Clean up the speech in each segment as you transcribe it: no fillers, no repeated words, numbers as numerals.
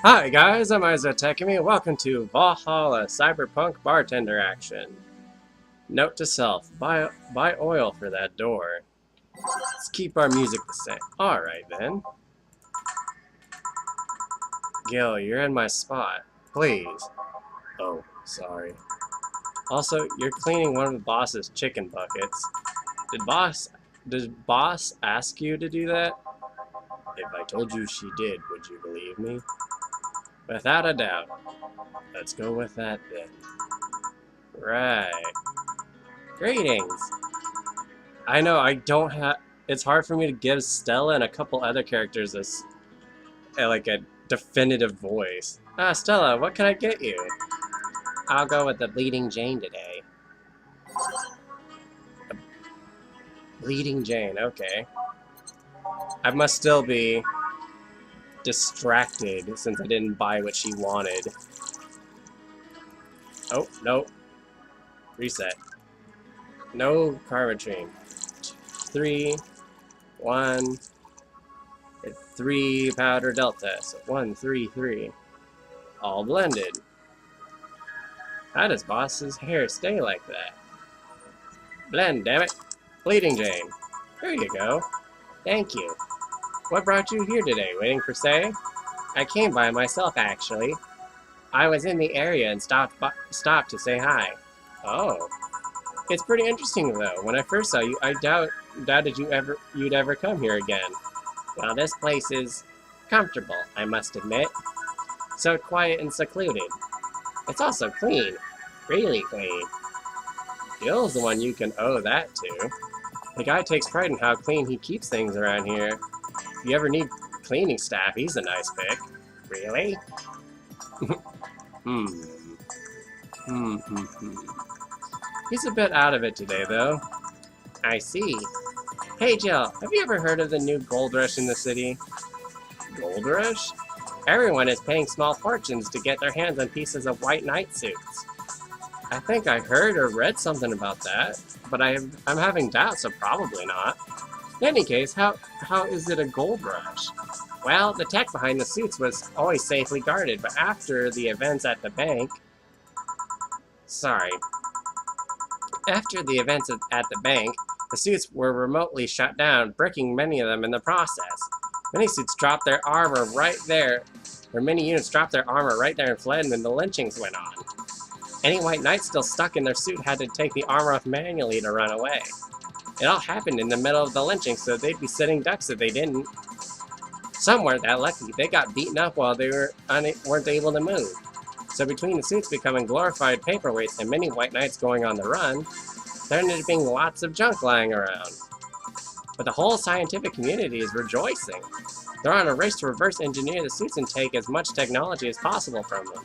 Hi guys, I'm Izua Tekami, and welcome to Valhalla Cyberpunk Bartender Action. Note to self, buy oil for that door. Let's keep our music the same. Alright then. Gil, you're in my spot. Please. Oh, sorry. Also, you're cleaning one of the boss's chicken buckets. Did boss ask you to do that? If I told you she did, would you believe me? Without a doubt. Let's go with that then. Right. Greetings. I know I don't have... It's hard for me to give Stella and a couple other characters like a definitive voice. Stella, what can I get you? I'll go with the Bleeding Jane today. Bleeding Jane, okay. I must still be distracted since I didn't buy what she wanted. Oh, no. Reset. No karma train. 3, 1, 3 powder delta. So 1, 3, 3. All blended. How does boss's hair stay like that? Blend, damn it. Bleeding Jane. Here you go. Thank you. What brought you here today? Waiting for Say? I came by myself, actually. I was in the area and stopped to say hi. Oh. It's pretty interesting, though. When I first saw you, I doubted you'd ever come here again. Well, this place is comfortable, I must admit. So quiet and secluded. It's also clean. Really clean. Gil's the one you can owe that to. The guy takes pride in how clean he keeps things around here. If you ever need cleaning staff, he's a nice pick. Really? He's a bit out of it today, though. I see. Hey, Jill, have you ever heard of the new gold rush in the city? Gold rush? Everyone is paying small fortunes to get their hands on pieces of white knight suits. I think I heard or read something about that, but I'm having doubts, so probably not. In any case, how is it a gold rush? Well, the tech behind the suits was always safely guarded, but after the events at the bank... After the events at the bank, the suits were remotely shut down, bricking many of them in the process. Many suits dropped their armor right there, or many units dropped their armor right there and fled when the lynchings went on. Any white knight still stuck in their suit had to take the armor off manually to run away. It all happened in the middle of the lynching, so they'd be sitting ducks if they didn't. Some weren't that lucky. They got beaten up while they weren't able to move. So between the suits becoming glorified paperweights and many white knights going on the run, there ended up being lots of junk lying around. But the whole scientific community is rejoicing. They're on a race to reverse engineer the suits and take as much technology as possible from them.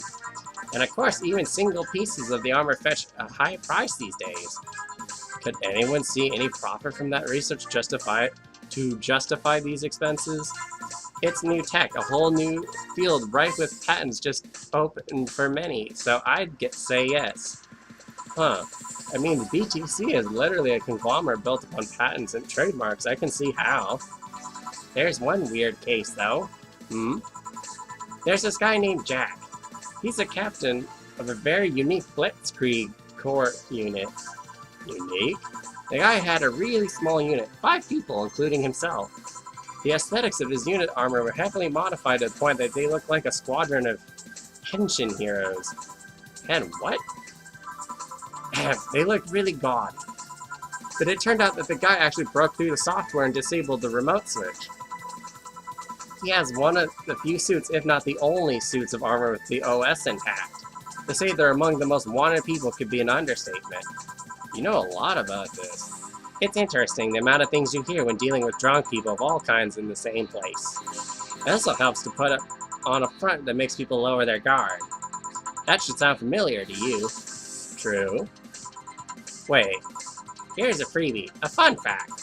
And of course, even single pieces of the armor fetch a high price these days. Could anyone see any profit from that research to justify these expenses? It's new tech, a whole new field rife with patents just open for many, so I'd say yes. Huh. I mean, the BTC is literally a conglomerate built upon patents and trademarks. I can see how. There's one weird case, though. There's this guy named Jack. He's a captain of a very unique Blitzkrieg Corps unit. Unique? The guy had a really small unit, 5 people, including himself. The aesthetics of his unit armor were heavily modified to the point that they looked like a squadron of henshin heroes. And what? They looked really gaunt. But it turned out that the guy actually broke through the software and disabled the remote switch. He has one of the few suits, if not the only suits of armor with the OS intact. To say they're among the most wanted people could be an understatement. You know a lot about this. It's interesting the amount of things you hear when dealing with drunk people of all kinds in the same place. It also helps to put on a front that makes people lower their guard. That should sound familiar to you. True. Wait. Here's a freebie. A fun fact.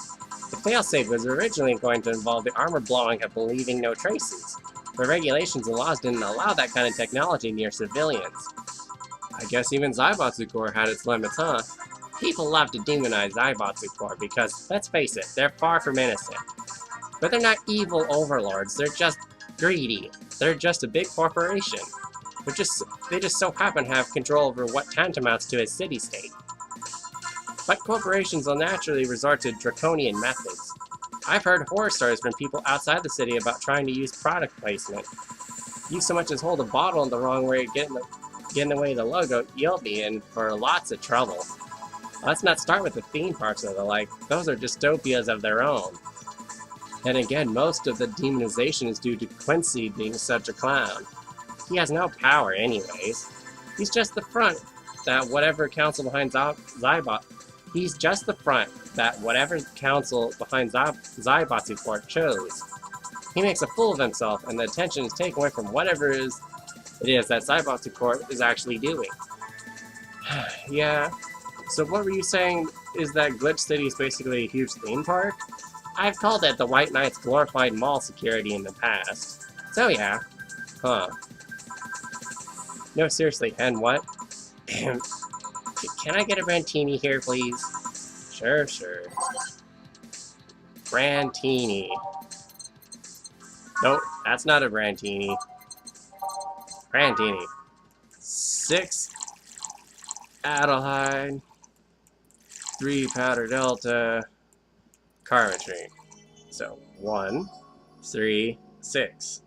The failsafe was originally going to involve the armor blowing up and leaving no traces, but regulations and laws didn't allow that kind of technology near civilians. I guess even Zaibatsu Corps had its limits, huh? People love to demonize Zaibatsu Corps because, let's face it, they're far from innocent. But they're not evil overlords, they're just greedy. They're just a big corporation. They just so happen to have control over what tantamounts to a city-state. But corporations will naturally resort to draconian methods. I've heard horror stories from people outside the city about trying to use product placement. You so much as hold a bottle in the wrong way, get in the way of the logo, you'll be in for lots of trouble. Let's not start with the theme parks or the like. Those are dystopias of their own. Then again, most of the demonization is due to Quincy being such a clown. He has no power anyways. He's just the front that whatever council behind Zybot... He's just the front that whatever council behind Zaibatsu Court chose. He makes a fool of himself, and the attention is taken away from whatever it is that Zaibatsu Court is actually doing. Yeah. So what were you saying is that Glitch City is basically a huge theme park? I've called it the White Knight's glorified mall security in the past. So yeah. Huh. No, seriously, Hen, what? Can I get a Brantini here, please? Sure. Brantini. Nope, that's not a Brantini. Brantini. 6 Adelheid. 3 Powder Delta. Carmetry. So, 1, 3, 6.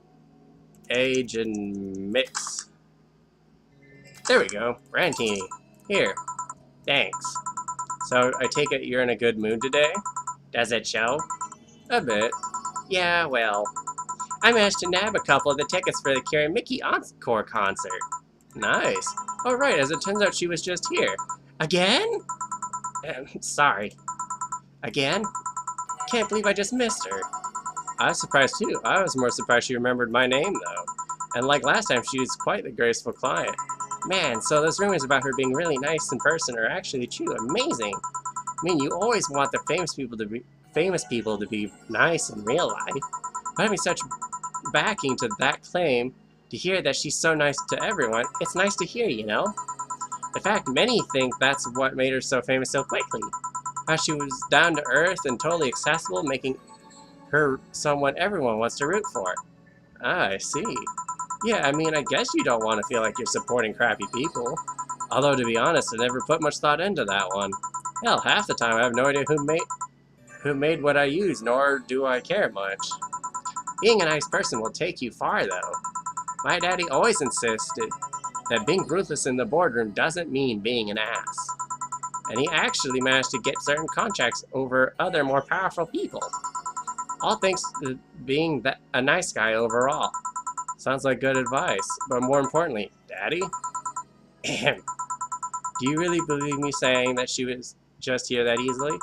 Age and mix. There we go. Brantini. Here. Thanks. So, I take it you're in a good mood today? Does it show? A bit. Yeah, well. I managed to nab a couple of the tickets for the Carrie Mickey Encore concert. Nice. Oh, right, as it turns out she was just here. Again? Sorry. Again? Can't believe I just missed her. I was surprised too. I was more surprised she remembered my name, though. And like last time, she was quite the graceful client. Man, so those rumors about her being really nice in person are actually true. Amazing. I mean, you always want the famous people to be nice in real life. But having such backing to that claim, to hear that she's so nice to everyone, it's nice to hear, you know? In fact, many think that's what made her so famous so quickly. How she was down to earth and totally accessible, making her someone everyone wants to root for. Ah, I see. Yeah, I mean, I guess you don't want to feel like you're supporting crappy people. Although, to be honest, I never put much thought into that one. Hell, half the time I have no idea who made what I use, nor do I care much. Being a nice person will take you far, though. My daddy always insisted that being ruthless in the boardroom doesn't mean being an ass. And he actually managed to get certain contracts over other more powerful people. All thanks to being a nice guy overall. Sounds like good advice, but more importantly, Daddy? Do you really believe me saying that she was just here that easily?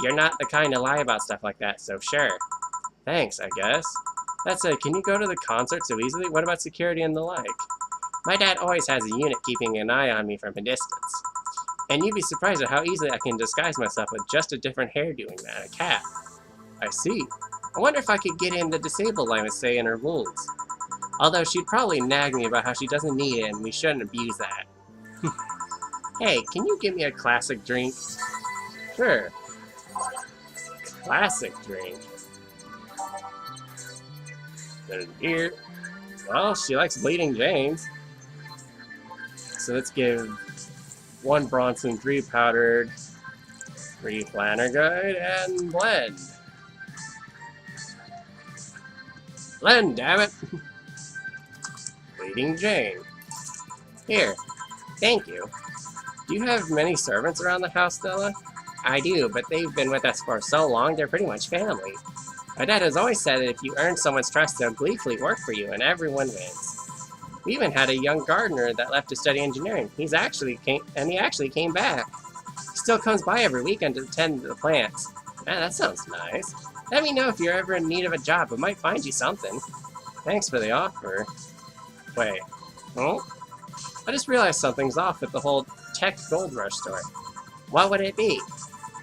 You're not the kind to lie about stuff like that, so sure. Thanks, I guess. That said, can you go to the concert so easily? What about security and the like? My dad always has a unit keeping an eye on me from a distance. And you'd be surprised at how easily I can disguise myself with just a different hairdo and a cap. I see. I wonder if I could get in the disabled line with, say, in her wounds. Although she'd probably nag me about how she doesn't need it and we shouldn't abuse that. Hey, can you give me a classic drink? Sure. Classic drink. There's beer. Well, she likes Bleeding James. So let's give 1 Bronson, 3 powdered, 3 Flannery, and blend. Blend, damn it! Bleeding Jane. Here. Thank you. Do you have many servants around the house, Stella? I do, but they've been with us for so long, they're pretty much family. My dad has always said that if you earn someone's trust, they'll gleefully work for you, and everyone wins. We even had a young gardener that left to study engineering. He actually came back. He still comes by every weekend to tend to the plants. Man, that sounds nice. Let me know if you're ever in need of a job. I might find you something. Thanks for the offer. Wait. Oh? I just realized something's off with the whole tech gold rush story. What would it be?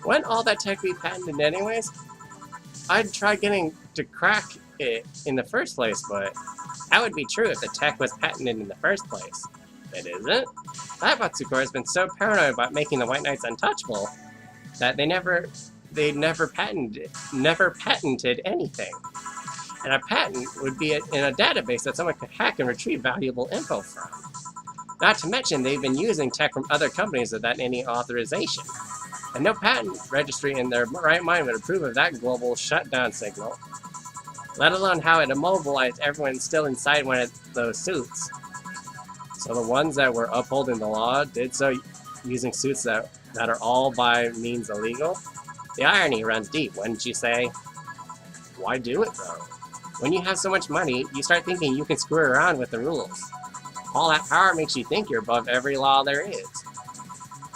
Wouldn't all that tech be patented anyways? I'd try getting to crack it in the first place, but that would be true if the tech was patented in the first place. It isn't? Zaibatsu Corp has been so paranoid about making the White Knights untouchable that they never patented anything. And a patent would be in a database that someone could hack and retrieve valuable info from. Not to mention, they've been using tech from other companies without any authorization. And no patent registry in their right mind would approve of that global shutdown signal. Let alone how it immobilized everyone still inside one of those suits. So the ones that were upholding the law did so using suits that are all by means illegal? The irony runs deep, wouldn't you say? Why do it though? When you have so much money, you start thinking you can screw around with the rules. All that power makes you think you're above every law there is.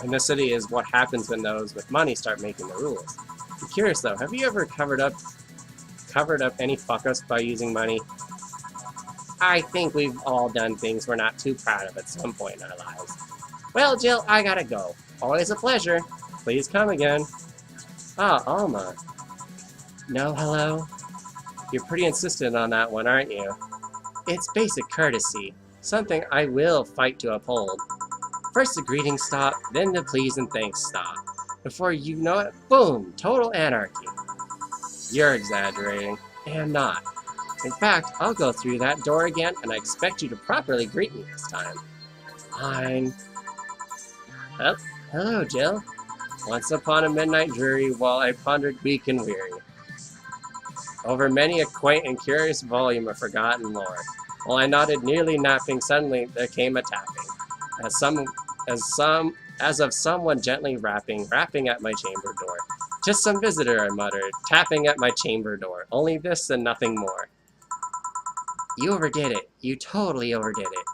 And this city is what happens when those with money start making the rules. I'm curious though, have you ever covered up any fuck-ups by using money? I think we've all done things we're not too proud of at some point in our lives. Well, Jill, I gotta go. Always a pleasure. Please come again. Ah, Alma. No, hello? You're pretty insistent on that one, aren't you? It's basic courtesy. Something I will fight to uphold. First the greetings stop, then the please and thanks stop. Before you know it, boom! Total anarchy. You're exaggerating. I'm not. In fact, I'll go through that door again, and I expect you to properly greet me this time. Fine. Oh, hello, Jill. Once upon a midnight dreary, while I pondered weak and weary over many a quaint and curious volume of forgotten lore. While I nodded, nearly napping, suddenly there came a tapping, as of someone gently rapping at my chamber door. Just some visitor, I muttered, tapping at my chamber door. Only this and nothing more. You overdid it. You totally overdid it.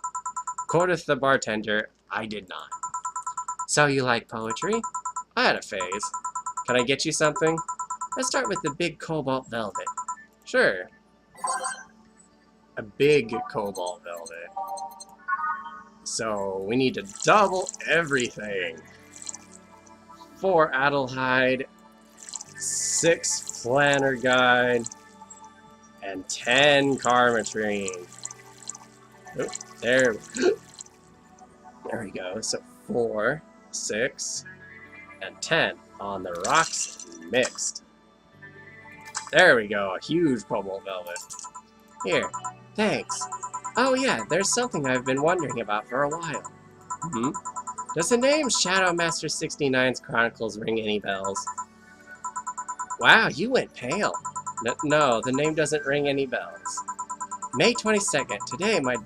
Quoth the bartender, I did not. So you like poetry? I had a phase. Can I get you something? Let's start with the big cobalt velvet. Sure. A big cobalt velvet. So we need to double everything. 4 Adelheid, 6 Planner Guide, and 10 Karmatrine. Oh, there we go. So 4, 6, and 10 on the rocks mixed. There we go, a huge cobalt velvet. Here, thanks. Oh yeah, there's something I've been wondering about for a while. Does the name Shadow Master 69's Chronicles ring any bells? Wow, you went pale. No, the name doesn't ring any bells. May 22nd, today my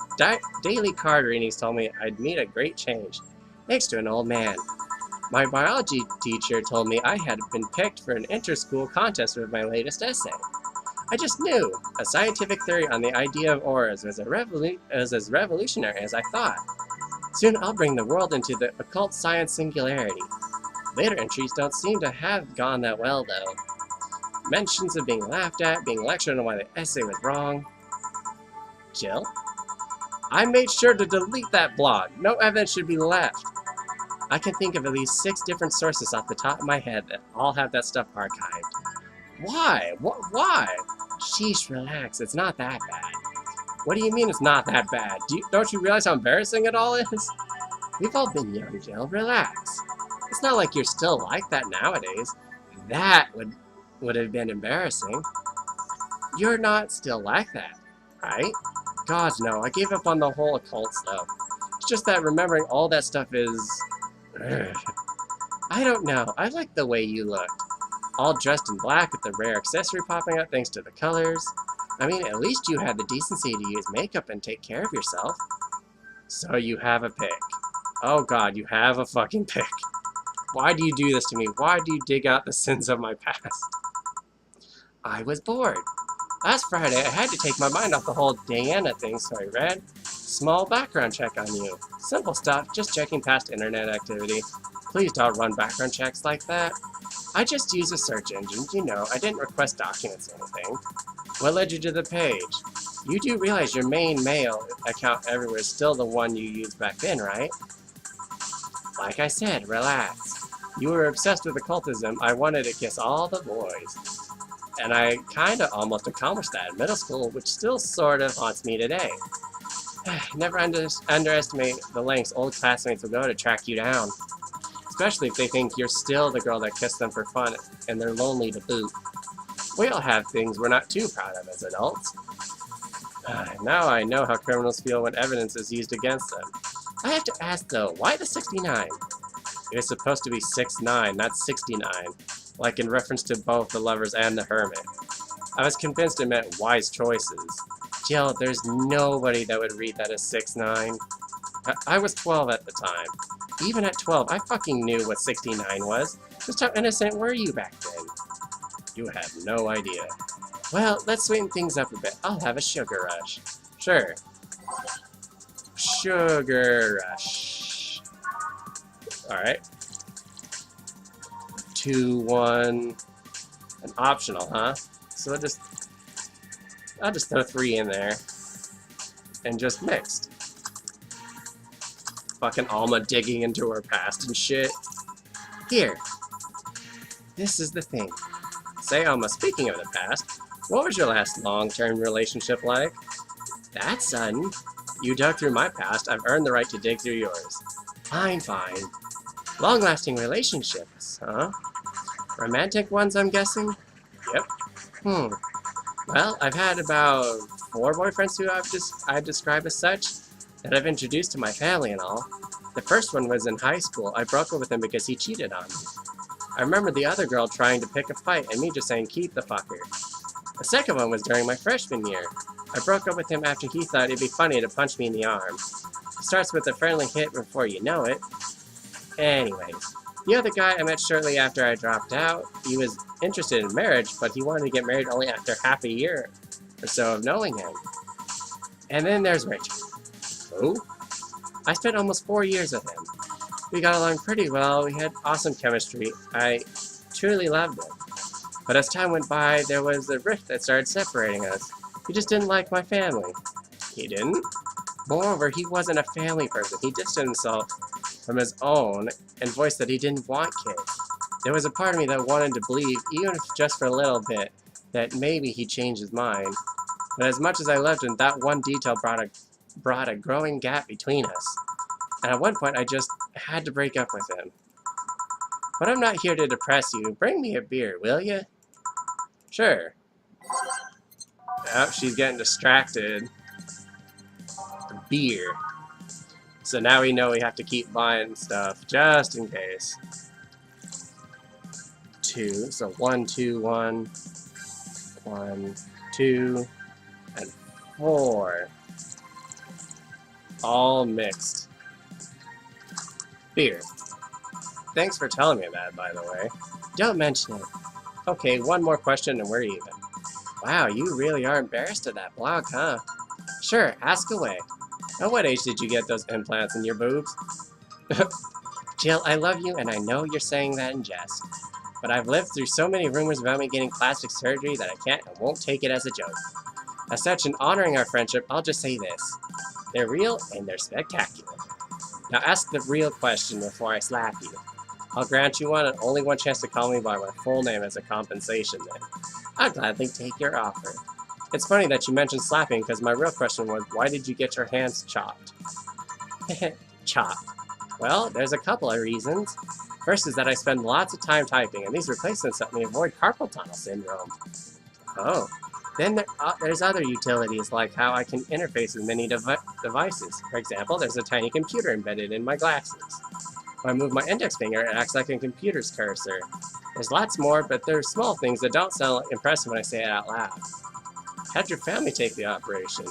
daily card readings told me I'd meet a great change, next to an old man. My biology teacher told me I had been picked for an inter-school contest with my latest essay. I just knew. A scientific theory on the idea of auras was as revolutionary as I thought. Soon I'll bring the world into the occult science singularity. Later entries don't seem to have gone that well, though. Mentions of being laughed at, being lectured on why the essay was wrong. Jill? I made sure to delete that blog. No evidence should be left. I can think of at least 6 different sources off the top of my head that all have that stuff archived. Why? Why? Sheesh, relax. It's not that bad. What do you mean it's not that bad? Don't you realize how embarrassing it all is? We've all been young, Jill. Relax. It's not like you're still like that nowadays. That would have been embarrassing. You're not still like that, right? God, no. I gave up on the whole occult stuff. It's just that remembering all that stuff is... I don't know. I like the way you looked. All dressed in black with the rare accessory popping out thanks to the colors. I mean, at least you had the decency to use makeup and take care of yourself. So you have a pick. Oh god, you have a fucking pick. Why do you do this to me? Why do you dig out the sins of my past? I was bored. Last Friday, I had to take my mind off the whole Diana thing, so I read. Small background check on you. Simple stuff, just checking past internet activity. Please don't run background checks like that. I just use a search engine, you know, I didn't request documents or anything. What led you to the page? You do realize your main mail account everywhere is still the one you used back then, right? Like I said, relax. You were obsessed with occultism, I wanted to kiss all the boys. And I kinda almost accomplished that in middle school, which still sort of haunts me today. Never underestimate the lengths old classmates will go to track you down. Especially if they think you're still the girl that kissed them for fun and they're lonely to boot. We all have things we're not too proud of as adults. Now I know how criminals feel when evidence is used against them. I have to ask though, why the 69? It was supposed to be 6'9", not 69, like in reference to both the lovers and the hermit. I was convinced it meant wise choices. Jill, there's nobody that would read that as 6'9". I was 12 at the time. Even at 12, I fucking knew what 69 was. Just how innocent were you back then? You have no idea. Well, let's sweeten things up a bit. I'll have a sugar rush. Sure. Sugar rush. Alright. 2, 1... An optional, huh? So I'll just throw 3 in there. And just mixed. Fucking Alma digging into her past and shit. Here. This is the thing. Say, Alma, speaking of the past, what was your last long-term relationship like? That's sudden. You dug through my past, I've earned the right to dig through yours. Fine, fine. Long-lasting relationships, huh? Romantic ones, I'm guessing? Yep. Well, I've had about 4 boyfriends who I'd describe as such, that I've introduced to my family and all. The first one was in high school. I broke up with him because he cheated on me. I remember the other girl trying to pick a fight and me just saying, keep the fucker. The second one was during my freshman year. I broke up with him after he thought it'd be funny to punch me in the arm. It starts with a friendly hit before you know it. Anyways, the other guy I met shortly after I dropped out, he was interested in marriage, but he wanted to get married only after half a year or so of knowing him. And then there's Rachel. Who? I spent almost 4 years with him. We got along pretty well, we had awesome chemistry. I truly loved him. But as time went by, there was a rift that started separating us. He just didn't like my family. He didn't? Moreover, he wasn't a family person. He distanced himself from his own and voiced that he didn't want kids. There was a part of me that wanted to believe, even if just for a little bit, that maybe he changed his mind. But as much as I loved him, that one detail brought a growing gap between us. And at one point, I just had to break up with him. But I'm not here to depress you. Bring me a beer, will you? Sure. Oh, she's getting distracted. Beer. So now we know we have to keep buying stuff, just in case. 2. So 1, 2, 1. 1, 2, and 4. All mixed. Beer. Thanks for telling me that, by the way. Don't mention it. Okay, one more question and we're even. Wow, you really are embarrassed of that blog, huh? Sure, ask away. At what age did you get those implants in your boobs? Jill, I love you and I know you're saying that in jest. But I've lived through so many rumors about me getting plastic surgery that I can't and won't take it as a joke. As such, in honoring our friendship, I'll just say this. They're real and they're spectacular. Now ask the real question before I slap you. I'll grant you one and only one chance to call me by my full name as a compensation then. I'll gladly take your offer. It's funny that you mentioned slapping because my real question was, why did you get your hands chopped? Chopped. Well, there's a couple of reasons. First is that I spend lots of time typing, and these replacements help me avoid carpal tunnel syndrome. Oh. Then there's other utilities, like how I can interface with many devices. For example, there's a tiny computer embedded in my glasses. When I move my index finger, it acts like a computer's cursor. There's lots more, but they're small things that don't sound impressive when I say it out loud. How'd your family take the operation?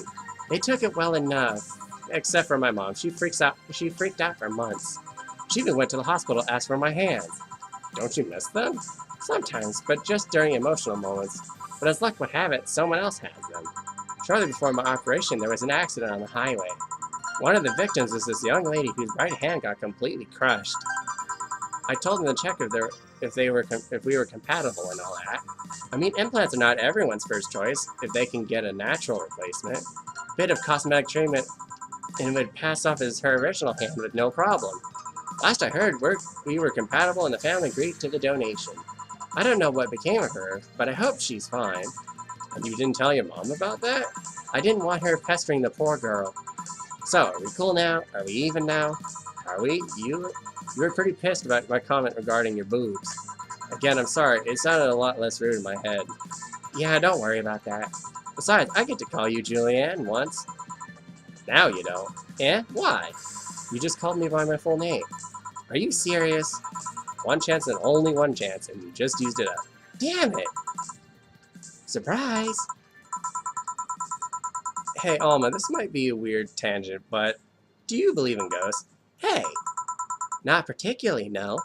They took it well enough, except for my mom. She freaked out for months. She even went to the hospital to ask for my hands. Don't you miss them? Sometimes, but just during emotional moments. But as luck would have it, someone else has them. Shortly before my operation, there was an accident on the highway. One of the victims was this young lady whose right hand got completely crushed. I told them to check if we were compatible and all that. I mean, implants are not everyone's first choice if they can get a natural replacement. A bit of cosmetic treatment and would pass off as her original hand with no problem. Last I heard, we were compatible and the family agreed to the donation. I don't know what became of her, but I hope she's fine. And you didn't tell your mom about that? I didn't want her pestering the poor girl. So, are we cool now? Are we even now? Are we? You were pretty pissed about my comment regarding your boobs. Again, I'm sorry, it sounded a lot less rude in my head. Yeah, don't worry about that. Besides, I get to call you Julianne once. Now you don't. Eh? Why? You just called me by my full name. Are you serious? One chance and only one chance, and you just used it up. Damn it! Surprise! Hey, Alma, this might be a weird tangent, but do you believe in ghosts? Hey! Not particularly, no.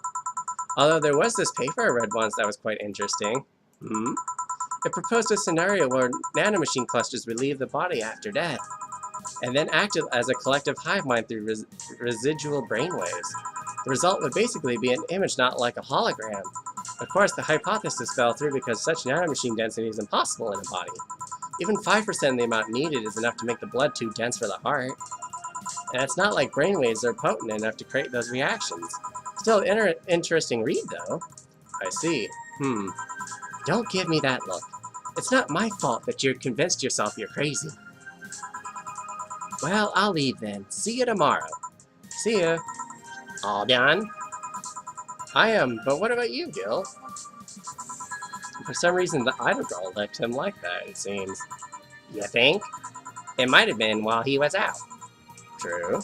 Although there was this paper I read once that was quite interesting. It proposed a scenario where nanomachine clusters would leave the body after death, and then acted as a collective hive mind through residual brainwaves. The result would basically be an image not like a hologram. Of course, the hypothesis fell through because such nanomachine density is impossible in a body. Even 5% of the amount needed is enough to make the blood too dense for the heart. And it's not like brainwaves are potent enough to create those reactions. Still an interesting read, though. I see. Don't give me that look. It's not my fault that you're convinced yourself you're crazy. Well, I'll leave then. See you tomorrow. See ya. All done? I am, but what about you, Gil? For some reason, the idol girl left him like that, it seems. You think? It might have been while he was out. True.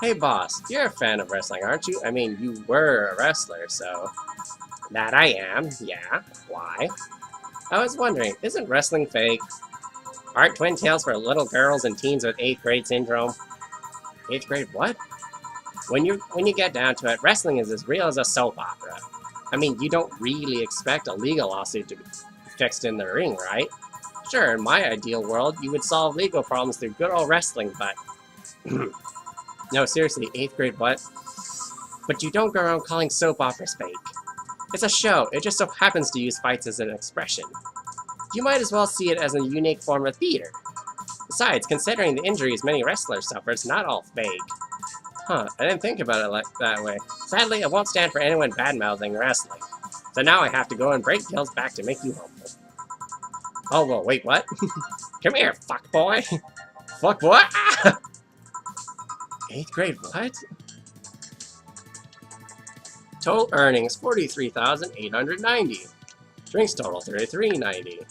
Hey, boss, you're a fan of wrestling, aren't you? I mean, you were a wrestler, so... That I am, yeah. Why? I was wondering, isn't wrestling fake? Aren't twin tails for little girls and teens with 8th grade syndrome? 8th grade what? When you get down to it, wrestling is as real as a soap opera. I mean, you don't really expect a legal lawsuit to be fixed in the ring, right? Sure, in my ideal world, you would solve legal problems through good old wrestling, but... No, seriously, 8th grade what? But you don't go around calling soap operas fake. It's a show, it just so happens to use fights as an expression. You might as well see it as a unique form of theater. Besides, considering the injuries many wrestlers suffer, it's not all fake. Huh, I didn't think about it like that way. Sadly, I won't stand for anyone bad-mouthing wrestling. So now I have to go and break Gil's back to make you humble. Oh, well, wait, what? Come here, fuckboy! Fuckboy! Ah! 8th grade what? Total earnings, $43,890. Drinks total, $33.90.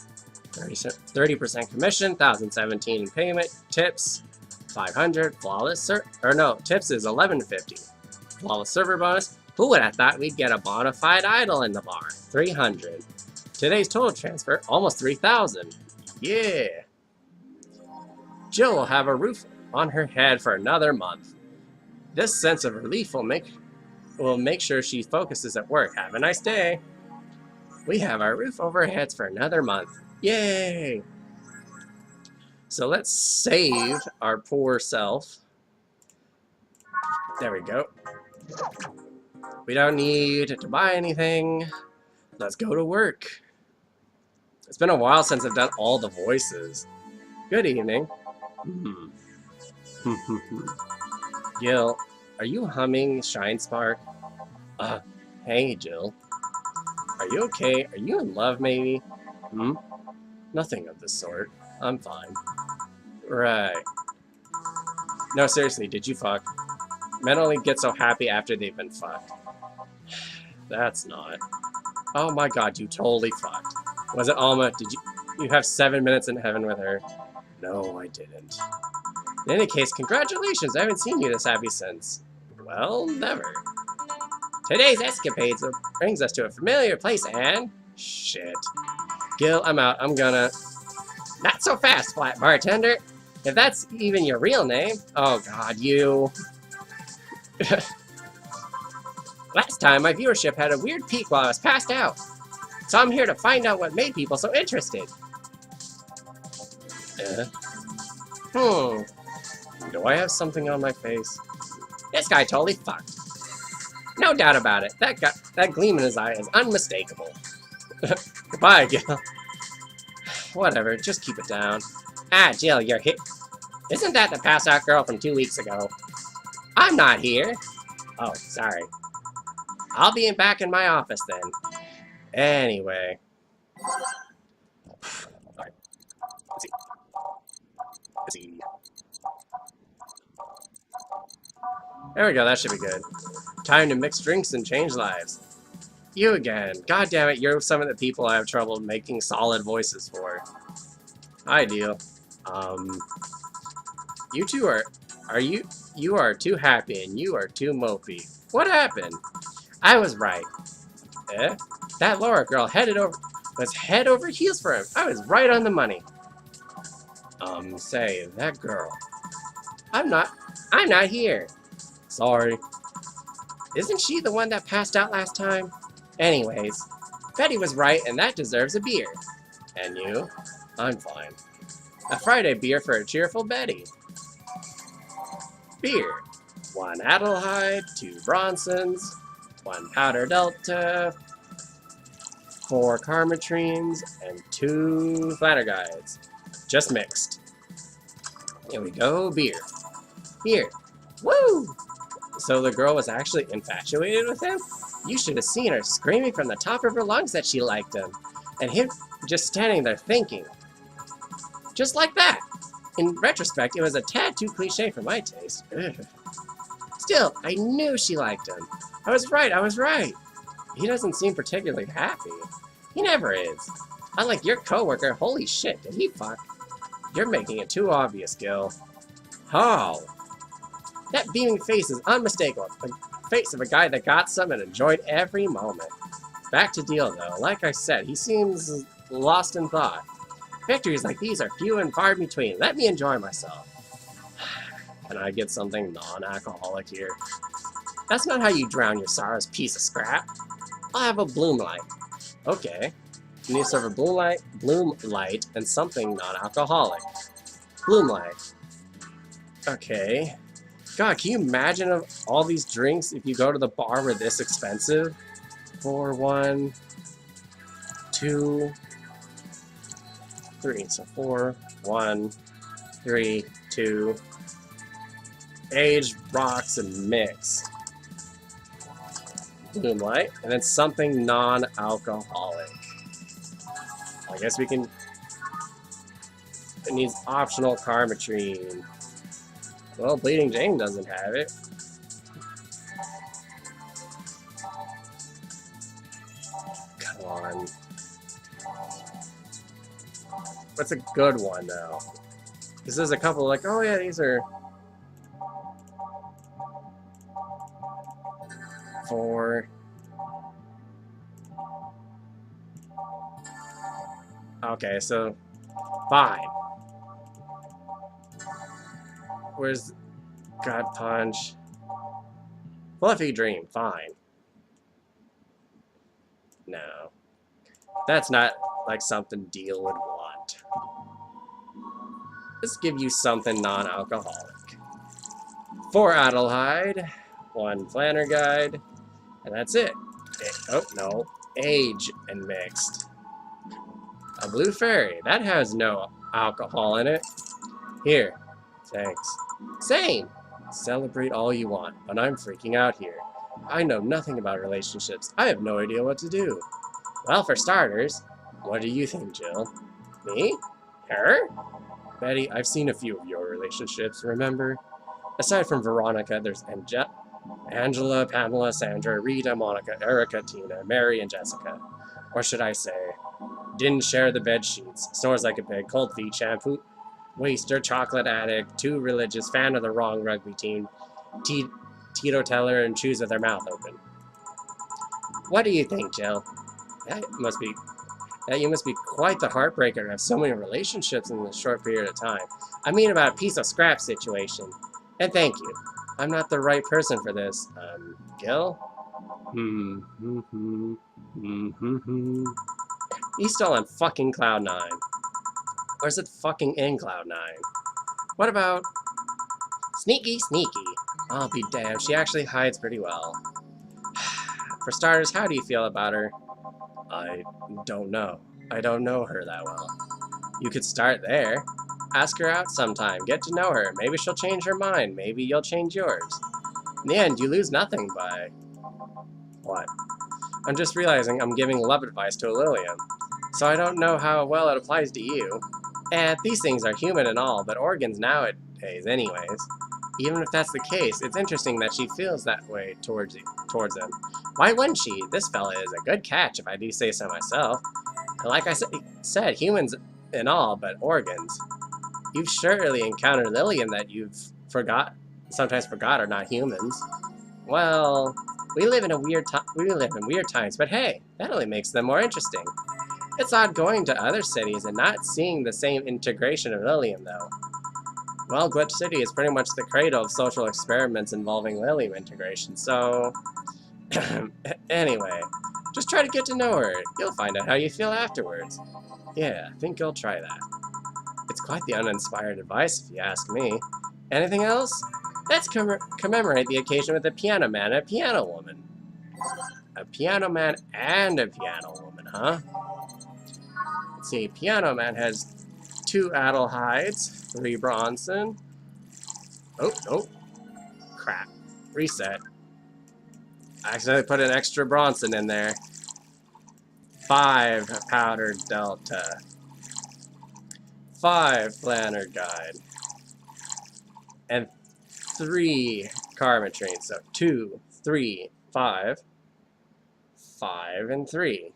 30% commission, $1,017 in payment. Tips, $500. Flawless tips is $11.50. Flawless server bonus. Who would have thought we'd get a bona fide idol in the bar? $300. Today's total transfer, almost $3,000. Yeah. Jill will have a roof on her head for another month. This sense of relief will make sure she focuses at work. Have a nice day. We have our roof over our heads for another month. Yay! So let's save our poor self. There we go. We don't need to buy anything. Let's go to work. It's been a while since I've done all the voices. Good evening. Gil, are you humming Shine Spark? Hey, Jill. Are you okay? Are you in love, maybe? Nothing of the sort. I'm fine. Right. No, seriously, did you fuck? Men only get so happy after they've been fucked. That's not. Oh my god, you totally fucked. Was it Alma? Did you have 7 minutes in heaven with her? No, I didn't. In any case, congratulations, I haven't seen you this happy since. Well, never. Today's escapades brings us to a familiar place, and... Shit. Gil, I'm out. I'm gonna... Not so fast, flat bartender! If that's even your real name... Oh god, you... Last time, my viewership had a weird peak while I was passed out. So I'm here to find out what made people so interested. Do I have something on my face? This guy totally fucked. No doubt about it. That gleam in his eye is unmistakable. Goodbye, Gil. Whatever, just keep it down. Ah, Jill, you're here. Isn't that the pass-out girl from 2 weeks ago? I'm not here. Oh, sorry. I'll be back in my office then. Anyway. Alright. Let's see. There we go, that should be good. Time to mix drinks and change lives. You again. God damn it, you're some of the people I have trouble making solid voices for. Hi, Deal. You two you are too happy and you are too mopey. What happened? I was right. Eh? That Laura girl was head over heels for him. I was right on the money. Say, that girl. I'm not here. Sorry. Isn't she the one that passed out last time? Anyways, Betty was right and that deserves a beer. And you? I'm fine. A Friday beer for a cheerful Betty. Beer. 1 Adelheid, 2 Bronsons, 1 Powder Delta, 4 Carmatrines, and 2 Flannerguides. Just mixed. Here we go, beer. Here. Woo! So the girl was actually infatuated with him? You should have seen her screaming from the top of her lungs that she liked him. And him just standing there thinking. Just like that. In retrospect, it was a tad too cliche for my taste. Ugh. Still, I knew she liked him. I was right. He doesn't seem particularly happy. He never is. Unlike your coworker, holy shit, did he fuck? You're making it too obvious, Gil. How? That beaming face is unmistakable. The face of a guy that got some and enjoyed every moment. Back to Deal, though. Like I said, he seems lost in thought. Victories like these are few and far between. Let me enjoy myself. Can I get something non-alcoholic here? That's not how you drown your sorrows, piece of scrap. I'll have a bloom light. Okay. You need to serve a bloom light, and something non-alcoholic. Bloom light. Okay. God, can you imagine of all these drinks if you go to the bar were this expensive? 4, 1, 2, 3. So 4, 1, 3, 2. Aged, rocks, and mixed. Bloom light, and then something non-alcoholic. I guess we can. It needs optional Carmatrine. Well, Bleeding Jane doesn't have it. Come on. What's a good one, though? Because there's a couple like, oh yeah, these are 4. Okay, so 5. Where's God Punch? Fluffy Dream, fine. No. That's not like something Deal would want. Let's give you something non-alcoholic. 4 Adelheid, 1 Flannerguide, and that's it. Oh, no. Age and mixed. A Blue Fairy. That has no alcohol in it. Here. Thanks. Same. Celebrate all you want, but I'm freaking out here. I know nothing about relationships. I have no idea what to do. Well, for starters, what do you think, Jill? Me? Her? Betty, I've seen a few of your relationships, remember? Aside from Veronica, there's Angela, Pamela, Sandra, Rita, Monica, Erica, Tina, Mary, and Jessica. Or should I say, didn't share the bed sheets, snores like a pig, cold feet, shampoo, waster, chocolate addict, too religious, fan of the wrong rugby team, teetotaler, and chews with their mouth open. What do you think, Jill? You must be quite the heartbreaker to have so many relationships in a short period of time. I mean about a piece of scrap situation. And thank you. I'm not the right person for this. Gil? He's still on fucking Cloud 9. Or is it fucking in Cloud 9? What about... Sneaky, sneaky. I'll be damned, she actually hides pretty well. For starters, how do you feel about her? I don't know. I don't know her that well. You could start there. Ask her out sometime, get to know her. Maybe she'll change her mind, maybe you'll change yours. In the end, you lose nothing by... What? I'm just realizing I'm giving love advice to a Lillian. So I don't know how well it applies to you. And these things are human and all, but organs nowadays anyways. Even if that's the case, it's interesting that she feels that way towards him. Why wouldn't she? This fella is a good catch, if I do say so myself. And like I said, humans in all but organs. You've surely encountered Lillian that you've sometimes forgot are not humans. Well, we live in weird times, but hey, that only makes them more interesting. It's odd going to other cities and not seeing the same integration of Lillian, though. Well, Glitch City is pretty much the cradle of social experiments involving Lillian integration, so... Anyway, just try to get to know her. You'll find out how you feel afterwards. Yeah, I think I'll try that. It's quite the uninspired advice, if you ask me. Anything else? Let's commemorate the occasion with a piano man and a piano woman. A piano man and a piano woman, huh? Let's see, piano man has 2 Adelheids, 3 Bronson. Oh, crap. Reset. I accidentally put an extra Bronson in there. 5 Powdered Delta. 5 Flannered Guide. And 3 Carmetrine. So 2, 3, 5. 5 and 3.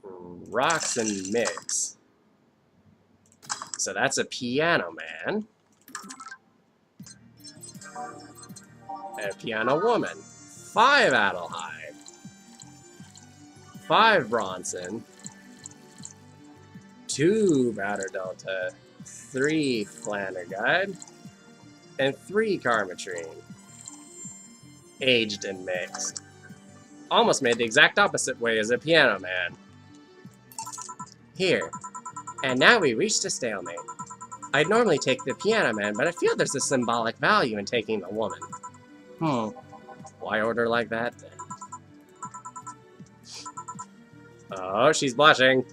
Rocks and mix. So that's a piano man. And a piano woman. 5 Adelheid. 5 Bronson. 2 Batter Delta. 3 Flannered Guide. And 3 Carmetrine. Aged and mixed. Almost made the exact opposite way as a piano man. Here. And now we reached a stalemate. I'd normally take the piano man, but I feel there's a symbolic value in taking the woman. Why order like that, then? Oh, she's blushing.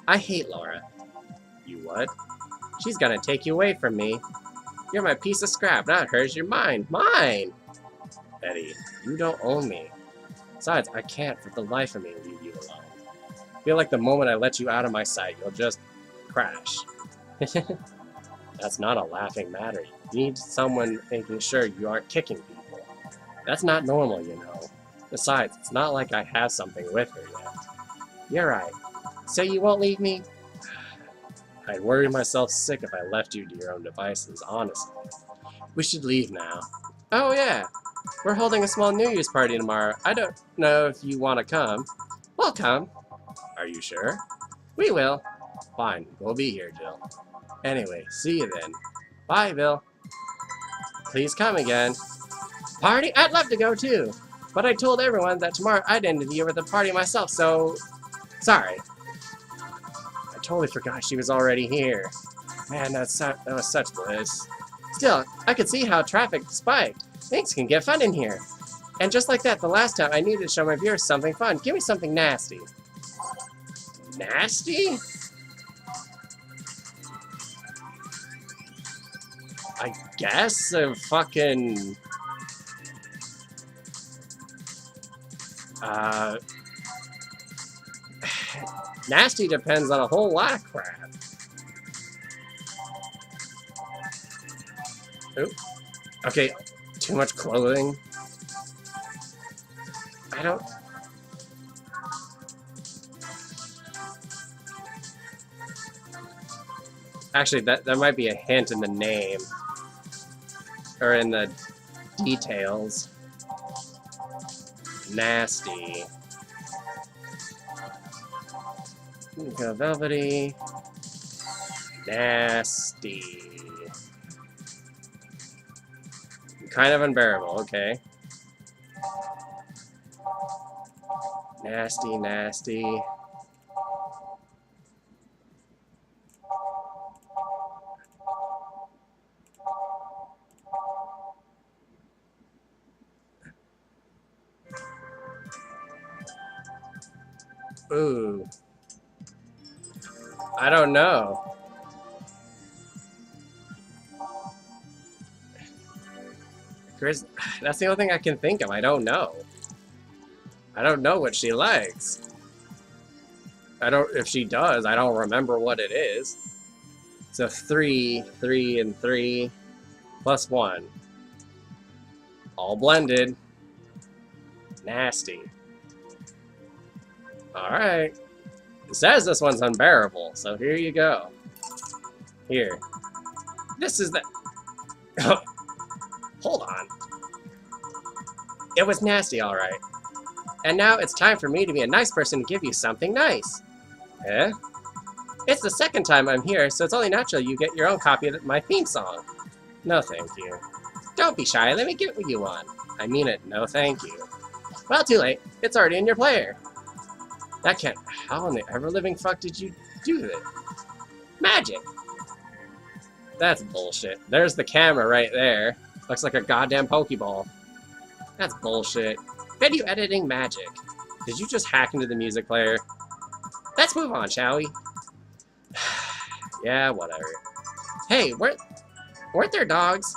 I hate Laura. You what? She's gonna take you away from me. You're my piece of scrap, not hers, you're mine. Mine! Eddie, you don't own me. Besides, I can't for the life of me leave you alone. I feel like the moment I let you out of my sight, you'll just crash. That's not a laughing matter. You need someone making sure you aren't kicking people. That's not normal, you know. Besides, it's not like I have something with her yet. You're right. So you won't leave me? I'd worry myself sick if I left you to your own devices, honestly. We should leave now. Oh yeah, we're holding a small New Year's party tomorrow. I don't know if you want to come. We'll come. Are you sure? We will. Fine, we'll be here, Jill. Anyway, see you then. Bye, Bill. Please come again. Party? I'd love to go too. But I told everyone that tomorrow I'd end the year with a party myself, so... Sorry. I totally forgot she was already here. Man, that was such bliss. Still, I could see how traffic spiked. Things can get fun in here. And just like that, the last time I needed to show my viewers something fun. Give me something nasty. Nasty? I guess a fucking... Nasty depends on a whole lot of crap. Oop. Okay, too much clothing. I don't... Actually, that might be a hint in the name. Or in the details. Nasty. Velvety. Nasty. Kind of unbearable, okay. Nasty, nasty. Ooh. I don't know. Chris, that's the only thing I can think of. I don't know. I don't know what she likes. If she does, I don't remember what it is. So 3, 3, and 3, plus 1. All blended. Nasty. Alright. says this one's unbearable, so here you go. Here. This is the... Hold on. It was nasty, alright. And now it's time for me to be a nice person and give you something nice. Eh? It's the second time I'm here, so it's only natural you get your own copy of my theme song. No thank you. Don't be shy, let me get you one. I mean it, no thank you. Well, too late. It's already in your player. That can't... How in the ever-living fuck did you do it? Magic! That's bullshit. There's the camera right there. Looks like a goddamn Pokeball. That's bullshit. Video editing magic. Did you just hack into the music player? Let's move on, shall we? Yeah, whatever. Hey, weren't there dogs?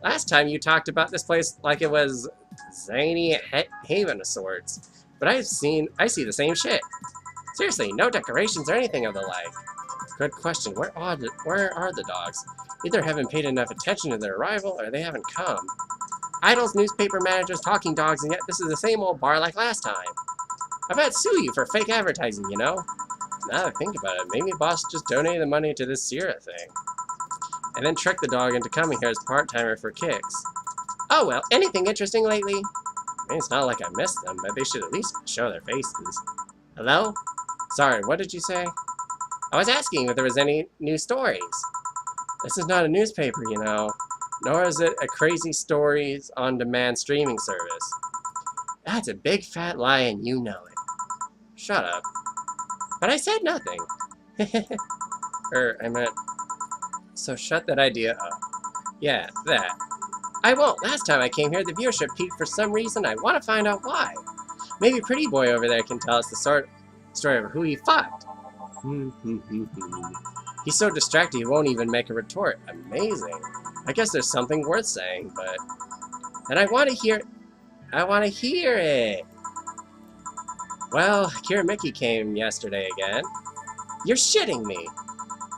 Last time you talked about this place like it was zany haven of sorts. But I see the same shit. Seriously, no decorations or anything of the like. Good question. Where are the dogs? Either haven't paid enough attention to their arrival, or they haven't come. Idols, newspaper managers, talking dogs, and yet this is the same old bar like last time. I bet sue you for fake advertising, you know? Now that I think about it, maybe boss just donated the money to this Sierra thing. And then tricked the dog into coming here as part-timer for kicks. Oh well, anything interesting lately? I mean, it's not like I missed them, but they should at least show their faces. Hello? Sorry, what did you say? I was asking if there was any new stories. This is not a newspaper, you know. Nor is it a crazy stories on-demand streaming service. That's a big fat lie and you know it. Shut up. But I said nothing. I meant... So shut that idea up. Yeah, that. I won't. Last time I came here, the viewership peaked for some reason. I want to find out why. Maybe Pretty Boy over there can tell us the story of who he fucked. He's so distracted he won't even make a retort. Amazing. I guess there's something worth saying, but... And I want to hear... I want to hear it! Well, Kira Mickey came yesterday again. You're shitting me!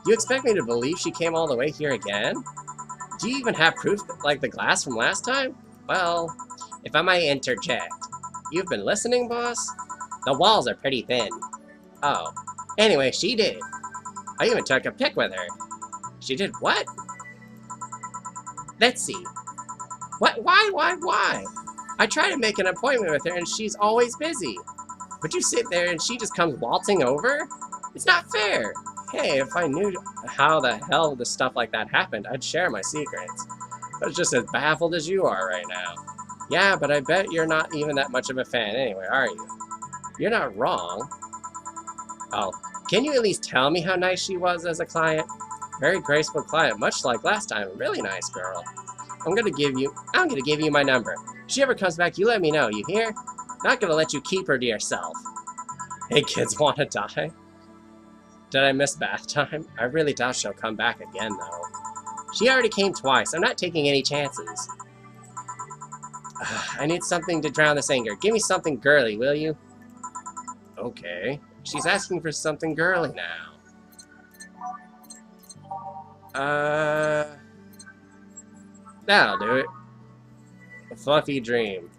You expect me to believe she came all the way here again? Do you even have proof like the glass from last time? Well, if I might interject. You've been listening, boss? The walls are pretty thin. Oh. Anyway, she did. I even took a pic with her. She did what? Let's see. What? Why? I try to make an appointment with her and she's always busy. But you sit there and she just comes waltzing over? It's not fair. Hey, if I knew how the hell this stuff like that happened, I'd share my secrets. But it's just as baffled as you are right now. Yeah, but I bet you're not even that much of a fan anyway, are you? You're not wrong. Oh, can you at least tell me how nice she was as a client? Very graceful client, much like last time. A really nice girl. I'm gonna give you my number. If she ever comes back, you let me know, you hear? Not gonna let you keep her to yourself. Hey kids, wanna die? Did I miss bath time? I really doubt she'll come back again, though. She already came twice. I'm not taking any chances. I need something to drown this anger. Give me something girly, will you? Okay. She's asking for something girly now. That'll do it. A fluffy dream.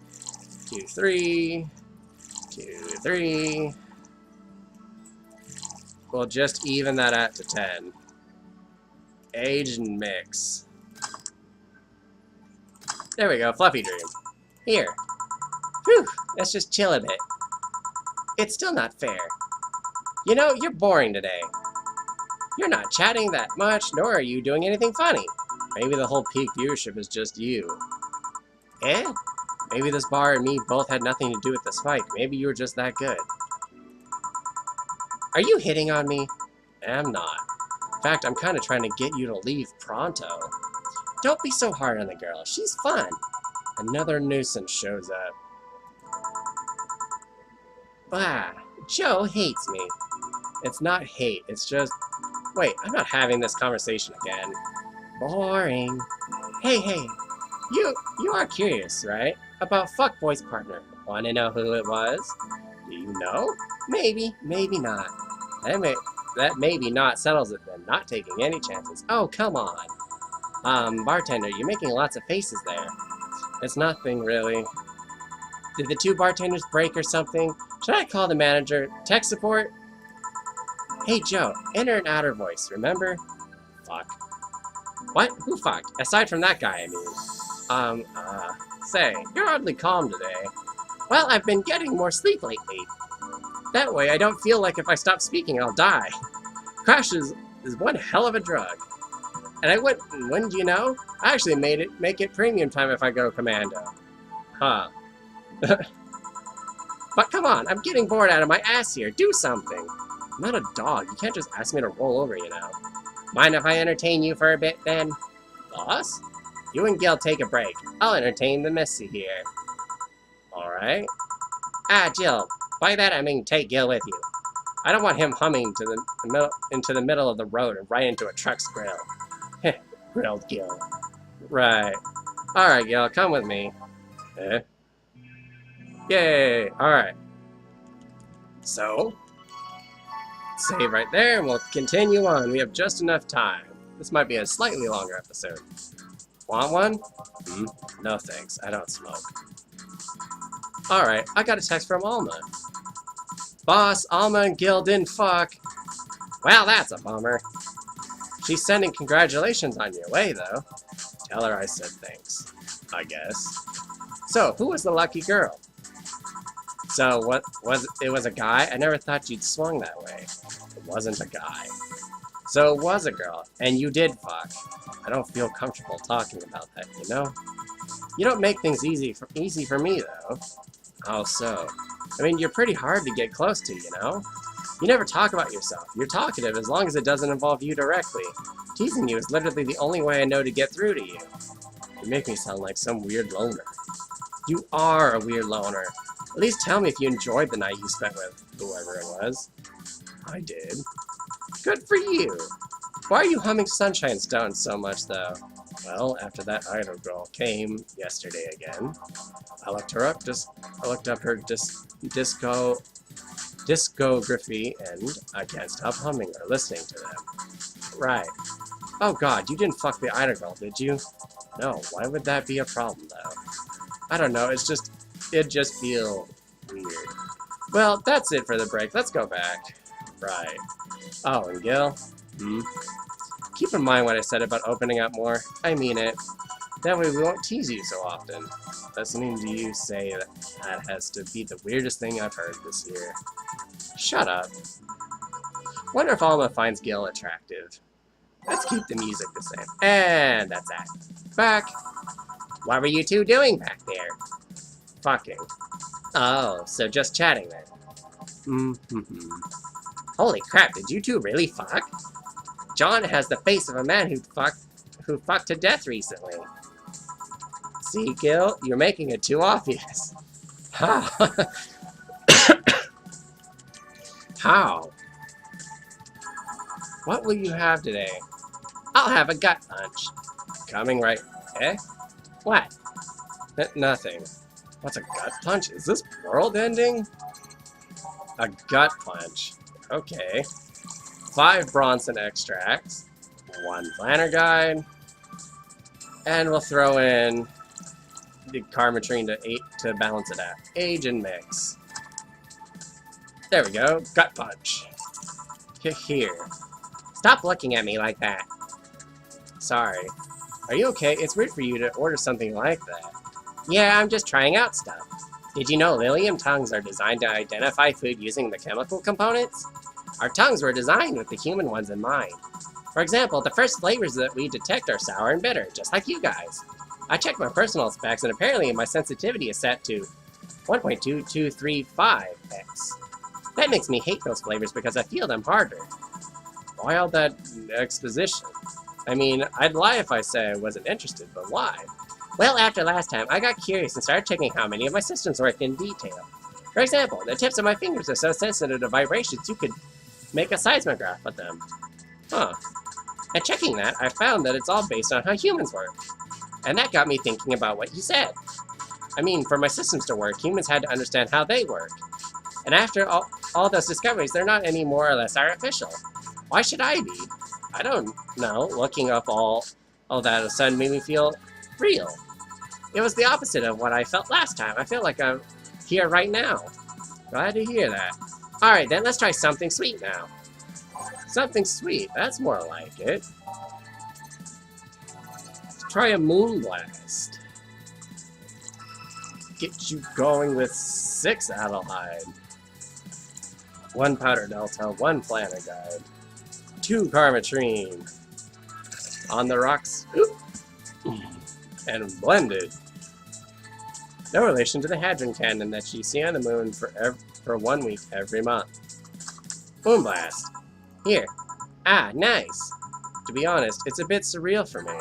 2, 3. 2, 3. We'll just even that out to 10. Age and mix. There we go, fluffy dream. Here. Whew, let's just chill a bit. It's still not fair. You know, you're boring today. You're not chatting that much, nor are you doing anything funny. Maybe the whole peak viewership is just you. Eh? Maybe this bar and me both had nothing to do with this fight. Maybe you were just that good. Are you hitting on me? I'm not. In fact, I'm kind of trying to get you to leave pronto. Don't be so hard on the girl. She's fun. Another nuisance shows up. Bah, Joe hates me. It's not hate, it's just... Wait, I'm not having this conversation again. Boring. Hey, you are curious, right? About Fuckboy's partner. Want to know who it was? Do you know? Maybe, maybe not. That maybe not settles it then. Not taking any chances. Oh, come on. Bartender, you're making lots of faces there. It's nothing, really. Did the two bartenders break or something? Should I call the manager? Tech support? Hey, Joe, inner and outer voice, remember? Fuck. What? Who fucked? Aside from that guy, I mean. Say, you're oddly calm today. Well, I've been getting more sleep lately. That way, I don't feel like if I stop speaking, I'll die. Crashes is one hell of a drug. And I wouldn't you know? I actually make it premium time if I go commando. Huh. But come on, I'm getting bored out of my ass here. Do something. I'm not a dog. You can't just ask me to roll over, you know. Mind if I entertain you for a bit, then? Boss? You and Gil take a break. I'll entertain the missy here. Alright. Ah, Jill. By that I mean take Gil with you. I don't want him humming into the middle of the road and right into a truck's grill. Heh, grilled Gil. Right. Alright, Gil, come with me. Eh? Yay! Alright. So, save right there, and we'll continue on. We have just enough time. This might be a slightly longer episode. Want one? No thanks, I don't smoke. Alright, I got a text from Alma. Boss, Alma and Gil didn't fuck. Well, that's a bummer. She's sending congratulations on your way, though. Tell her I said thanks, I guess. So, who was the lucky girl? So, it was a guy? I never thought you'd swung that way. It wasn't a guy. So it was a girl, and you did fuck. I don't feel comfortable talking about that, you know? You don't make things easy for me, though. How so? I mean, you're pretty hard to get close to, you know? You never talk about yourself. You're talkative as long as it doesn't involve you directly. Teasing you is literally the only way I know to get through to you. You make me sound like some weird loner. You are a weird loner. At least tell me if you enjoyed the night you spent with whoever it was. I did. Good for you. Why are you humming Sunshine Stone so much, though? Well, after that idol girl came yesterday again, I looked her up. I looked up her discography, and I can't stop humming or listening to them. Right. Oh God, you didn't fuck the idol girl, did you? No. Why would that be a problem, though? I don't know. It just feels weird. Well, that's it for the break. Let's go back. Right. Oh, and Gil? Keep in mind what I said about opening up more. I mean it. That way we won't tease you so often. Listening to you say that has to be the weirdest thing I've heard this year. Shut up. Wonder if Alma finds Gil attractive. Let's keep the music the same. And that's that. Back. What were you two doing back there? Fucking. Oh, so just chatting then. Holy crap, did you two really fuck? John has the face of a man who fucked to death recently. See, Gil, you're making it too obvious. How? How? What will you have today? I'll have a gut punch. Coming right... Eh? What? Nothing. What's a gut punch? Is this world ending? A gut punch. Okay. 5 Bronson extracts. 1 planner guide. And we'll throw in the Karmatrine to balance it out. Age and mix. There we go. Gut punch. Here. Stop looking at me like that. Sorry. Are you okay? It's weird for you to order something like that. Yeah, I'm just trying out stuff. Did you know Lilium tongues are designed to identify food using the chemical components? Our tongues were designed with the human ones in mind. For example, the first flavors that we detect are sour and bitter, just like you guys. I checked my personal specs, and apparently my sensitivity is set to 1.2235x. That makes me hate those flavors because I feel them harder. Why all that exposition? I mean, I'd lie if I said I wasn't interested, but why? Well, after last time, I got curious and started checking how many of my systems work in detail. For example, the tips of my fingers are so sensitive to vibrations you could make a seismograph with them. Huh. And checking that, I found that it's all based on how humans work. And that got me thinking about what you said. I mean, for my systems to work, humans had to understand how they work. And after all those discoveries, they're not any more or less artificial. Why should I be? I don't know. Looking up all that of a sudden made me feel real. It was the opposite of what I felt last time. I feel like I'm here right now. Glad to hear that. Alright then, let's try something sweet now. Something sweet. That's more like it. Try a moon blast. Get you going with 6 Adelheid. 1 powder delta, 1 planner guide. 2 karmatrine. On the rocks. And blended. No relation to the hadron cannon that you see on the moon for 1 week every month. Moon blast. Here. Ah, nice. To be honest, it's a bit surreal for me.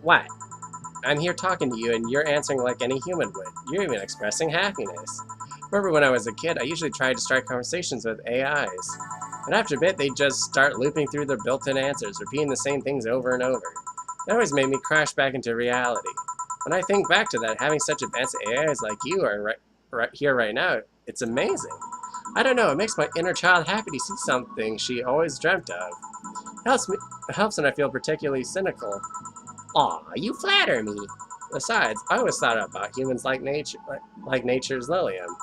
What? I'm here talking to you and you're answering like any human would. You're even expressing happiness. Remember when I was a kid, I usually tried to start conversations with AIs. And after a bit, they'd just start looping through their built-in answers, repeating the same things over and over. It always made me crash back into reality. When I think back to that, having such advanced AIs like you are right here right now, it's amazing. I don't know, it makes my inner child happy to see something she always dreamt of. It helps when I feel particularly cynical. Aw, you flatter me. Besides, I always thought about humans like nature's Lilium.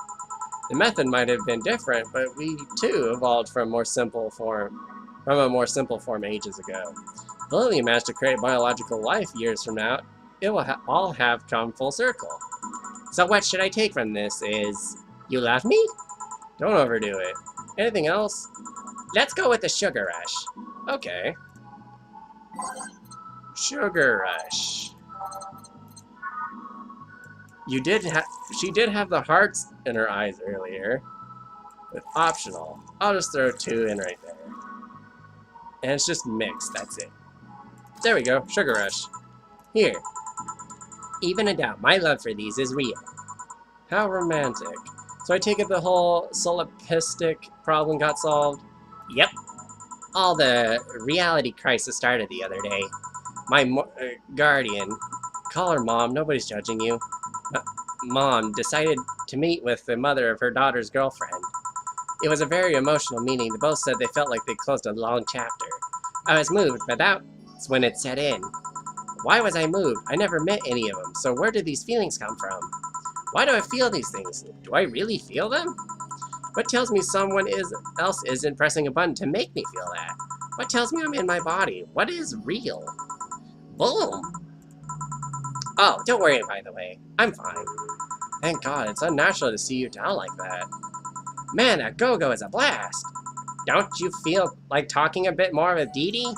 The method might have been different, but we too evolved from a more simple form ages ago. If Lilium managed to create biological life years from now, it will all have come full circle. So what should I take from this is, you love me? Don't overdo it. Anything else? Let's go with the sugar rush. Okay. Sugar rush. She did have the hearts in her eyes earlier. But optional. I'll just throw 2 in right there. And it's just mixed, that's it. There we go, sugar rush. Here. Even a doubt, my love for these is real. How romantic. So I take it the whole solipsistic problem got solved? Yep. All the reality crisis started the other day. My guardian, call her Mom, nobody's judging you. Mom decided to meet with the mother of her daughter's girlfriend. It was a very emotional meeting. They both said they felt like they closed a long chapter. I was moved, but that's when it set in. Why was I moved? I never met any of them, so where did these feelings come from? Why do I feel these things? Do I really feel them? What tells me someone else isn't pressing a button to make me feel that? What tells me I'm in my body? What is real? Boom! Oh, don't worry, by the way. I'm fine. Thank God, it's unnatural to see you down like that. Man, that go-go is a blast! Don't you feel like talking a bit more with Dee Dee?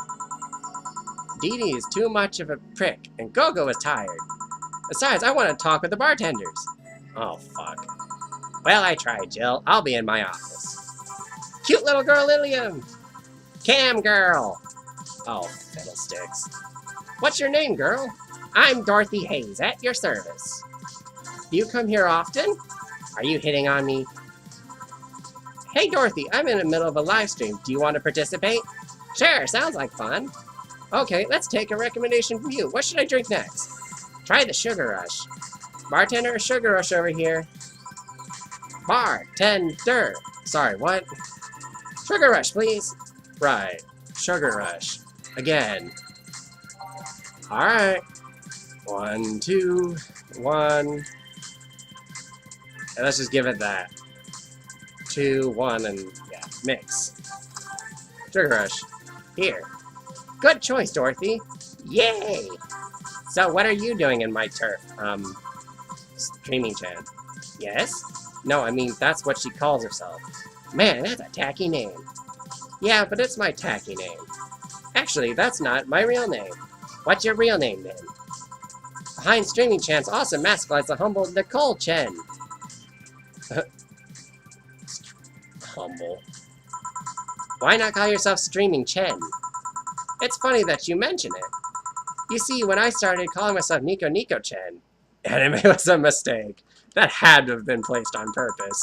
Dee Dee is too much of a prick, and Go-Go is tired. Besides, I want to talk with the bartenders. Oh, fuck. Well, I tried, Jill. I'll be in my office. Cute little girl, Lilium! Cam girl! Oh, fiddlesticks. What's your name, girl? I'm Dorothy Hayes, at your service. Do you come here often? Are you hitting on me? Hey, Dorothy, I'm in the middle of a live stream. Do you want to participate? Sure, sounds like fun. Okay, let's take a recommendation from you. What should I drink next? Try the Sugar Rush. Bartender, Sugar Rush over here. Bartender. Sorry, what? Sugar Rush, please. Right. Sugar Rush. Again. Alright. 1, 2, 1. And let's just give it that. 2, 1, and yeah, mix. Sugar Rush. Here. Good choice, Dorothy. Yay! So what are you doing in my turf? Streaming Chan. Yes? No, I mean, that's what she calls herself. Man, that's a tacky name. Yeah, but it's my tacky name. Actually, that's not my real name. What's your real name, then? Behind Streaming Chan's awesome mask lies the humble Nicole Chen. Humble. Why not call yourself Streaming Chen? It's funny that you mention it. You see, when I started calling myself Nico Nico Chen, anime was a mistake. That had to have been placed on purpose.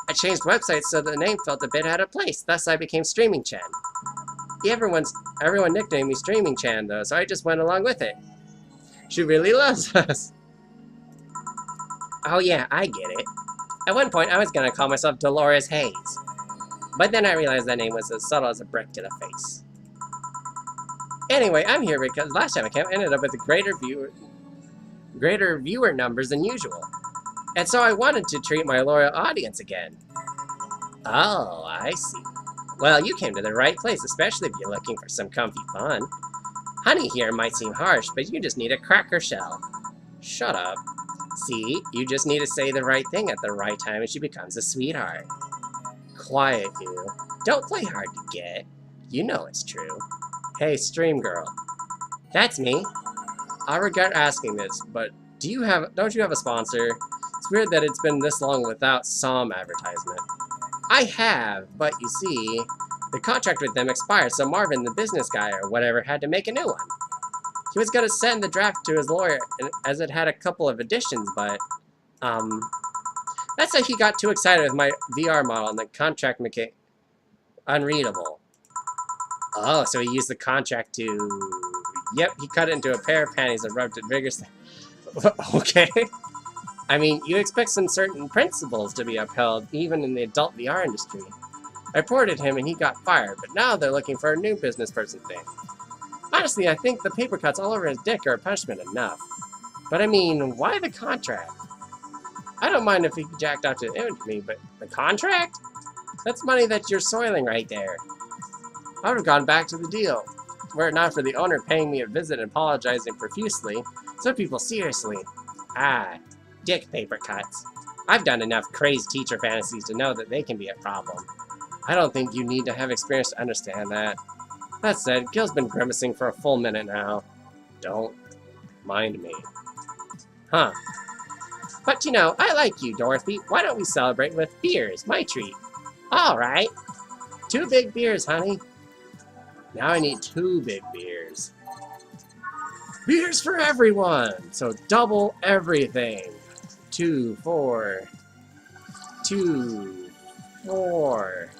I changed websites so the name felt a bit out of place, thus I became Streaming Chan. Everyone nicknamed me Streaming Chan though, so I just went along with it. She really loves us. Oh yeah, I get it. At one point I was gonna call myself Dolores Hayes. But then I realized that name was as subtle as a brick to the face. Anyway, I'm here because last time I came, I ended up with greater viewer numbers than usual. And so I wanted to treat my loyal audience again. Oh, I see. Well, you came to the right place, especially if you're looking for some comfy fun. Honey here might seem harsh, but you just need a cracker shell. Shut up. See, you just need to say the right thing at the right time and she becomes a sweetheart. Quiet, you. Don't play hard to get. You know it's true. Hey, Stream Girl. That's me. I regret asking this, but don't you have a sponsor? It's weird that it's been this long without some advertisement. I have, but you see, the contract with them expired, so Marvin, the business guy or whatever, had to make a new one. He was gonna send the draft to his lawyer, as it had a couple of additions, but, that's how he got too excited with my VR model and the contract became unreadable. Oh, so he used the contract to... Yep, he cut it into a pair of panties and rubbed it vigorously. Okay. I mean, you expect some certain principles to be upheld, even in the adult VR industry. I reported him and he got fired, but now they're looking for a new business person thing. Honestly, I think the paper cuts all over his dick are a punishment enough. But I mean, why the contract? I don't mind if he jacked off to image me, but the contract? That's money that you're soiling right there. I would have gone back to the deal, were it not for the owner paying me a visit and apologizing profusely. Some people seriously. Ah, dick paper cuts. I've done enough crazed teacher fantasies to know that they can be a problem. I don't think you need to have experience to understand that. That said, Gil's been grimacing for a full minute now. Don't mind me. Huh. But you know, I like you, Dorothy. Why don't we celebrate with beers? My treat. Alright. 2 big beers, honey. Now I need 2 big beers. Beers for everyone! So double everything. 2, 4. 2, 4.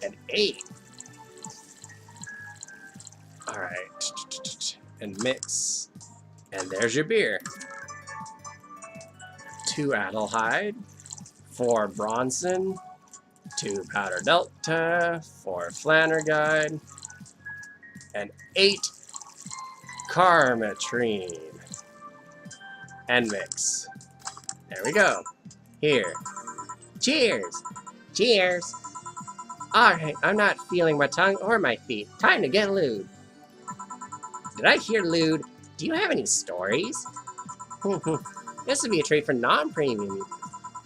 And 8. Alright. And mix. And there's your beer. 2 Adelheid. 4 Bronson. 2 Powder Delta. 4 Flannerguide. And 8 Carmetrine. And mix. There we go. Here. Cheers! Cheers! Alright, I'm not feeling my tongue or my feet. Time to get lewd. Did I hear lewd? Do you have any stories? This would be a treat for non-premium.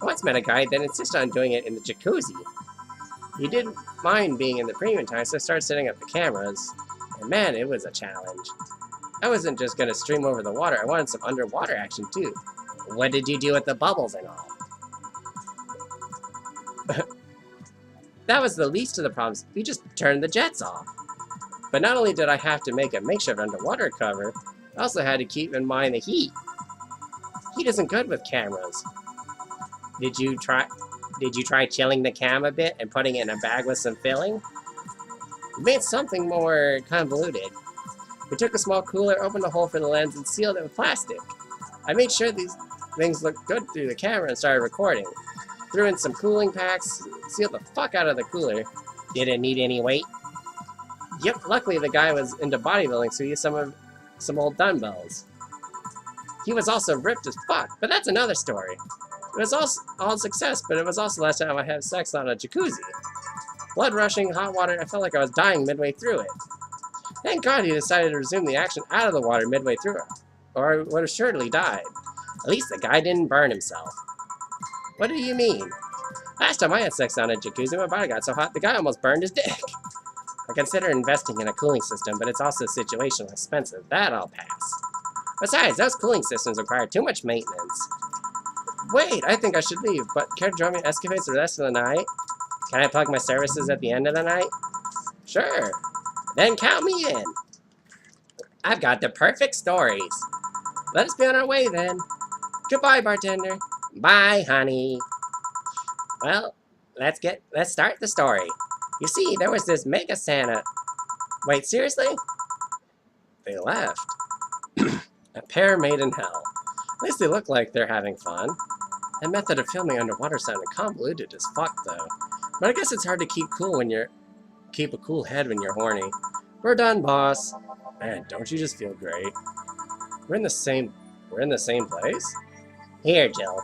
I once met a guy that insisted on doing it in the jacuzzi. He didn't mind being in the premium time, so I started setting up the cameras. And man, it was a challenge. I wasn't just gonna stream over the water, I wanted some underwater action too. What did you do with the bubbles and all? That was the least of the problems. We just turned the jets off. But not only did I have to make a makeshift underwater cover, I also had to keep in mind the heat. Heat isn't good with cameras. Did you try chilling the cam a bit and putting it in a bag with some filling? We made something more convoluted. We took a small cooler, opened a hole for the lens, and sealed it with plastic. I made sure these things looked good through the camera and started recording. Threw in some cooling packs, sealed the fuck out of the cooler. Did it need any weight? Yep, luckily the guy was into bodybuilding, so he used some old dumbbells. He was also ripped as fuck, but that's another story. It was all success, but it was also the last time I had sex on a jacuzzi. Blood rushing, hot water, I felt like I was dying midway through it. Thank God he decided to resume the action out of the water midway through it, or I would have surely died. At least the guy didn't burn himself. What do you mean? Last time I had sex on a jacuzzi, my body got so hot the guy almost burned his dick. I consider investing in a cooling system, but it's also situational expensive. That I'll pass. Besides, those cooling systems require too much maintenance. Wait, I think I should leave, but care to join me in escapades the rest of the night? Can I plug my services at the end of the night? Sure. Then count me in. I've got the perfect stories. Let us be on our way then. Goodbye, bartender. Bye, honey. Well, let's start the story. You see, there was this mega Santa. Wait, seriously? They left. A pair made in hell. At least they look like they're having fun. That method of filming underwater sounded convoluted as fuck, though. But I guess it's hard to keep a cool head when you're horny. We're done, boss. Man, don't you just feel great? We're in the same place? Here, Jill.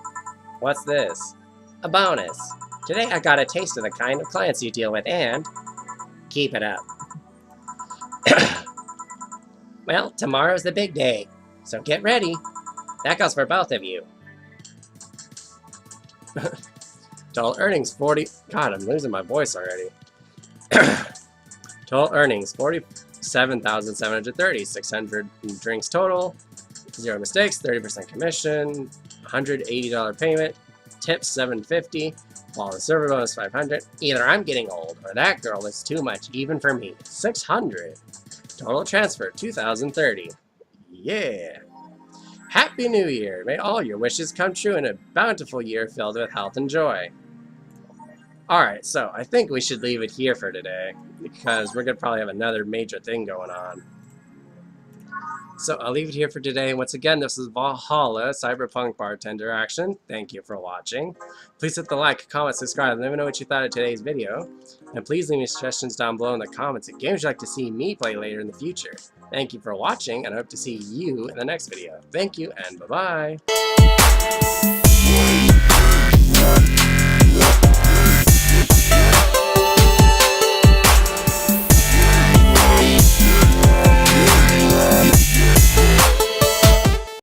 What's this? A bonus. Today I got a taste of the kind of clients you deal with, and keep it up. Well, tomorrow's the big day, so get ready. That goes for both of you. Total earnings 40. God, I'm losing my voice already. Total earnings 47,730. 600 drinks total. 0 mistakes. 30% commission. $180 payment. Tips $750. While the server bonus $500. Either I'm getting old or that girl is too much even for me. $600. Total transfer $2,030. Yeah. Happy New Year! May all your wishes come true in a bountiful year filled with health and joy. Alright, so I think we should leave it here for today, because we're going to probably have another major thing going on. So I'll leave it here for today. Once again, this is Valhalla, Cyberpunk Bartender Action. Thank you for watching. Please hit the like, comment, subscribe, and let me know what you thought of today's video. And please leave me suggestions down below in the comments of games you'd like to see me play later in the future. Thank you for watching, and I hope to see you in the next video. Thank you, and bye-bye!